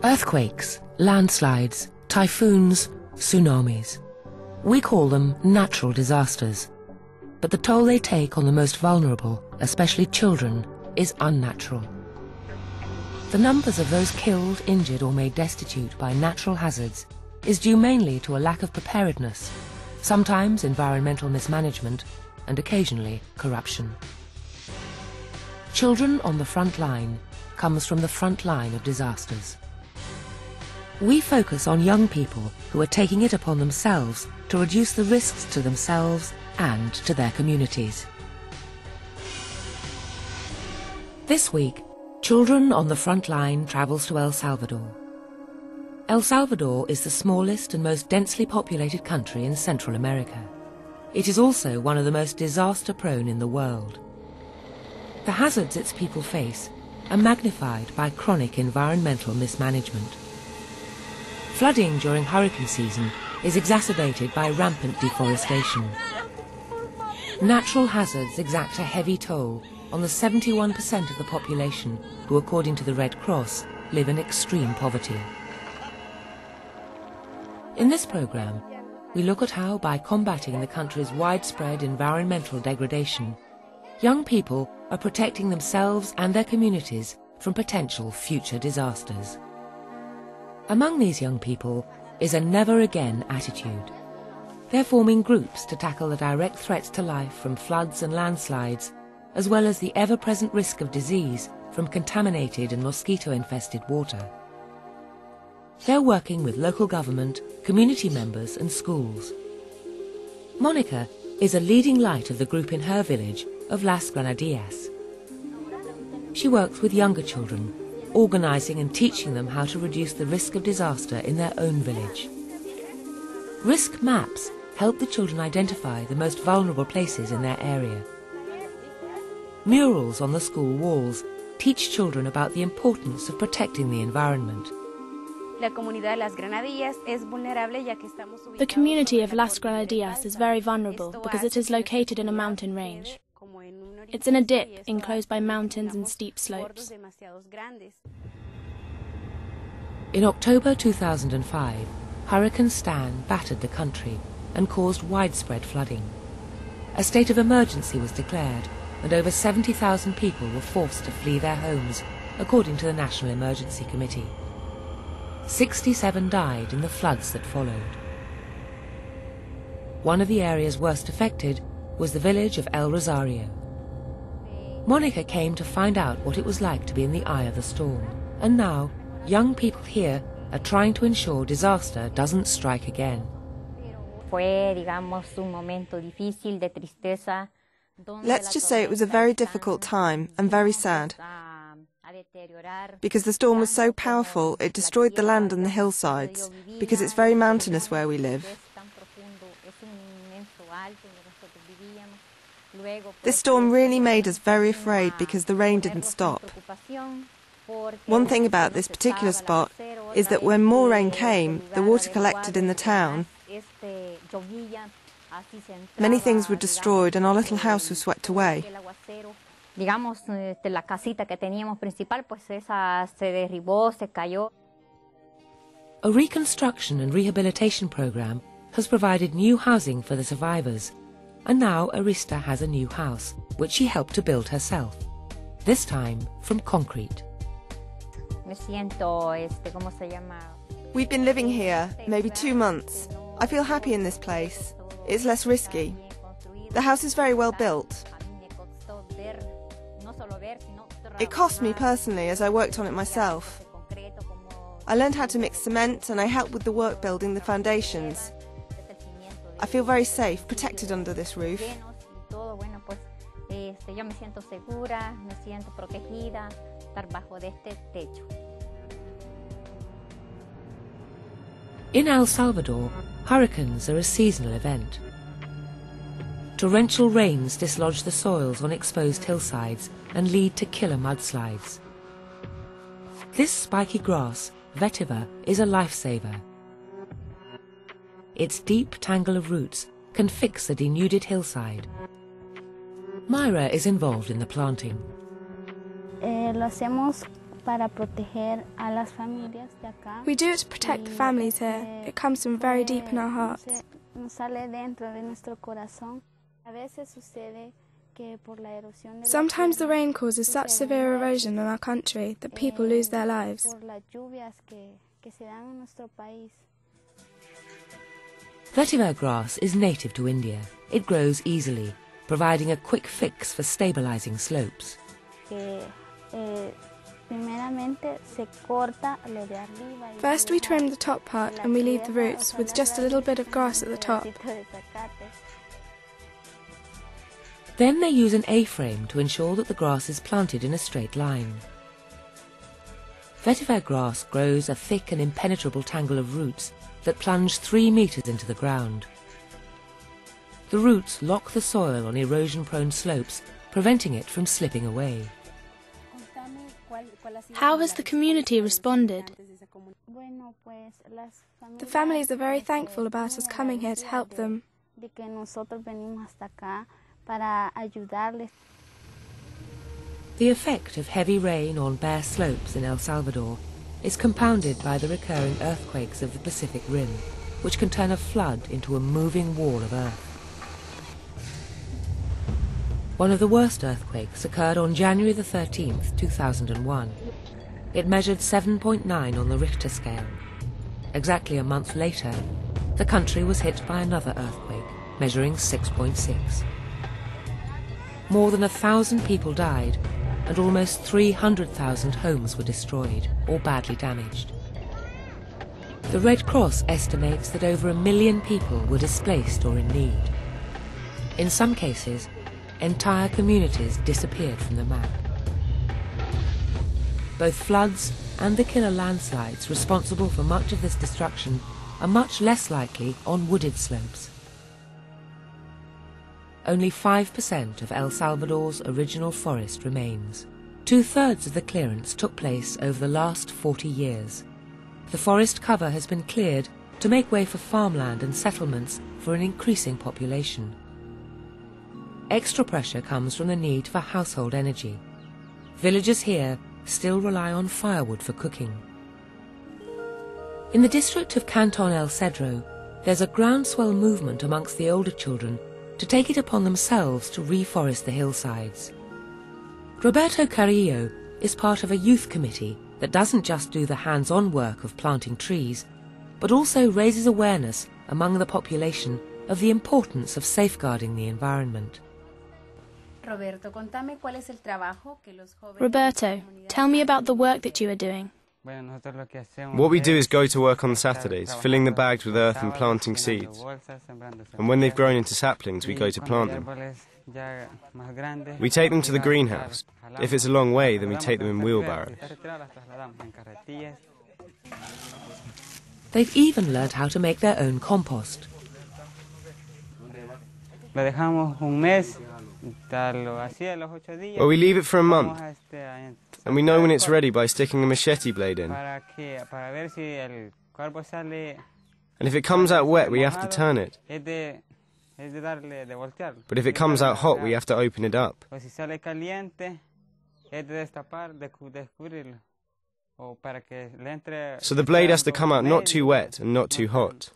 Earthquakes, landslides, typhoons, tsunamis. We call them natural disasters. But the toll they take on the most vulnerable, especially children, is unnatural. The numbers of those killed, injured or made destitute by natural hazards is due mainly to a lack of preparedness, sometimes environmental mismanagement, and occasionally corruption. Children on the front line comes from the front line of disasters. We focus on young people who are taking it upon themselves to reduce the risks to themselves and to their communities. This week, Children on the Front Line travels to El Salvador. El Salvador is the smallest and most densely populated country in Central America. It is also one of the most disaster-prone in the world. The hazards its people face are magnified by chronic environmental mismanagement. Flooding during hurricane season is exacerbated by rampant deforestation. Natural hazards exact a heavy toll on the 71% of the population who, according to the Red Cross, live in extreme poverty. In this programme, we look at how, by combating the country's widespread environmental degradation, young people are protecting themselves and their communities from potential future disasters. Among these young people is a never-again attitude. They're forming groups to tackle the direct threats to life from floods and landslides, as well as the ever-present risk of disease from contaminated and mosquito-infested water. They're working with local government, community members and schools. Monica is a leading light of the group in her village of Las Granadillas. She works with younger children, organising and teaching them how to reduce the risk of disaster in their own village. Risk maps help the children identify the most vulnerable places in their area. Murals on the school walls teach children about the importance of protecting the environment. The community of Las Granadillas is very vulnerable because it is located in a mountain range. It's in a dip enclosed by mountains and steep slopes. In October 2005, Hurricane Stan battered the country and caused widespread flooding. A state of emergency was declared, and over 70,000 people were forced to flee their homes, according to the National Emergency Committee. 67 died in the floods that followed. One of the areas worst affected was the village of El Rosario. Monica came to find out what it was like to be in the eye of the storm, and now young people here are trying to ensure disaster doesn't strike again. Let's just say it was a very difficult time and very sad. Because the storm was so powerful, it destroyed the land and the hillsides, because it's very mountainous where we live. This storm really made us very afraid because the rain didn't stop. One thing about this particular spot is that when more rain came, the water collected in the town. Many things were destroyed and our little house was swept away. A reconstruction and rehabilitation program has provided new housing for the survivors, and now Arista has a new house, which she helped to build herself, this time from concrete. We've been living here maybe 2 months. I feel happy in this place. It's less risky. The house is very well built. It cost me personally as I worked on it myself. I learned how to mix cement and I helped with the work building the foundations. I feel very safe, protected under this roof. In El Salvador, hurricanes are a seasonal event. Torrential rains dislodge the soils on exposed hillsides and lead to killer mudslides. This spiky grass, vetiver, is a lifesaver. Its deep tangle of roots can fix a denuded hillside. Myra is involved in the planting. We do it to protect the families here. It comes from very deep in our hearts. Sometimes the rain causes such severe erosion in our country that people lose their lives. Vetiver grass is native to India. It grows easily, providing a quick fix for stabilizing slopes. First we trim the top part and we leave the roots with just a little bit of grass at the top. Then they use an A-frame to ensure that the grass is planted in a straight line. Vetiver grass grows a thick and impenetrable tangle of roots that plunge 3 meters into the ground. The roots lock the soil on erosion-prone slopes, preventing it from slipping away. How has the community responded? The families are very thankful about us coming here to help them. The effect of heavy rain on bare slopes in El Salvador is compounded by the recurring earthquakes of the Pacific Rim, which can turn a flood into a moving wall of earth. One of the worst earthquakes occurred on January the 13th, 2001. It measured 7.9 on the Richter scale. Exactly a month later, the country was hit by another earthquake, measuring 6.6. More than 1,000 people died, and almost 300,000 homes were destroyed or badly damaged. The Red Cross estimates that over 1 million people were displaced or in need. In some cases, entire communities disappeared from the map. Both floods and the killer landslides responsible for much of this destruction are much less likely on wooded slopes. Only 5% of El Salvador's original forest remains. 2/3 of the clearance took place over the last 40 years. The forest cover has been cleared to make way for farmland and settlements for an increasing population. Extra pressure comes from the need for household energy. Villagers here still rely on firewood for cooking. In the district of Canton El Cedro, there's a groundswell movement amongst the older children to take it upon themselves to reforest the hillsides. Roberto Carrillo is part of a youth committee that doesn't just do the hands-on work of planting trees, but also raises awareness among the population of the importance of safeguarding the environment. Roberto, tell me about the work that you are doing. What we do is go to work on Saturdays, filling the bags with earth and planting seeds. And when they've grown into saplings, we go to plant them. We take them to the greenhouse. If it's a long way, then we take them in wheelbarrows. They've even learned how to make their own compost. Well, we leave it for a month, and we know when it's ready by sticking a machete blade in. And if it comes out wet, we have to turn it. But if it comes out hot, we have to open it up. So the blade has to come out not too wet and not too hot.